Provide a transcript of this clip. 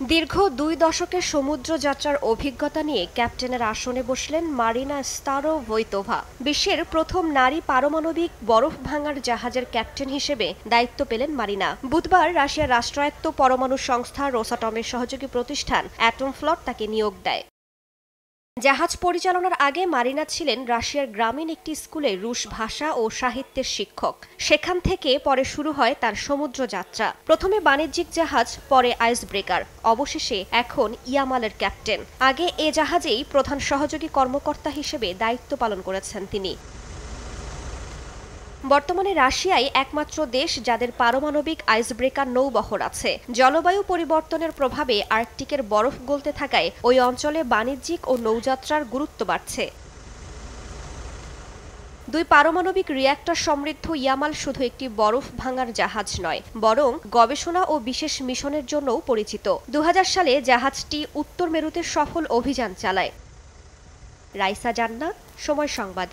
দীর্ঘ ২ দশকের সমুদ্র যাত্রার অভিজ্ঞতা নিয়ে ক্যাপ্টেনের আসনে বসলেন মারিনা স্তারোভোইতোভা। বিশ্বের প্রথম নারী পারমাণবিক বরফ ভাঙার জাহাজের ক্যাপ্টেন হিসেবে দায়িত্ব পেলেন মারিনা। বুধবার রাশিয়ার রাষ্ট্রায়ত্ত পরমাণু সংস্থা রোসাটমের সহযোগী প্রতিষ্ঠান অ্যাটমফ্লট তাকে নিয়োগ দেয়। জাহাজ পরিচালনার আগে মারিনা ছিলেন রাশিয়ার গ্রামীণ একটি স্কুলে রুশ ভাষা ও সাহিত্যের শিক্ষক। সেখান থেকে পরে শুরু হয় তার সমুদ্র যাত্রা। প্রথমে বাণিজ্যিক জাহাজ, পরে আইস ব্রেকার, অবশেষে এখন ইয়ামালের ক্যাপ্টেন। আগে এ জাহাজেই প্রধান সহযোগী কর্মকর্তা হিসেবে দায়িত্ব পালন করেছেন তিনি। বর্তমানে রাশিয়াই একমাত্র দেশ যাদের পারমাণবিক আইসব্রেকার নৌবহর আছে। জলবায়ু পরিবর্তনের প্রভাবে আর্কটিকের বরফ গলতে থাকায় ওই অঞ্চলে বাণিজ্যিক ও নৌযাত্রার গুরুত্ব বাড়ছে। ২ পারমাণবিক রিয়্যাক্টর সমৃদ্ধ ইয়ামাল শুধু একটি বরফ ভাঙার জাহাজ নয়, বরং গবেষণা ও বিশেষ মিশনের জন্যও পরিচিত। ২০০০ সালে জাহাজটি উত্তর মেরুতে সফল অভিযান চালায়। রাইসা জান্নাত, সময় সংবাদ।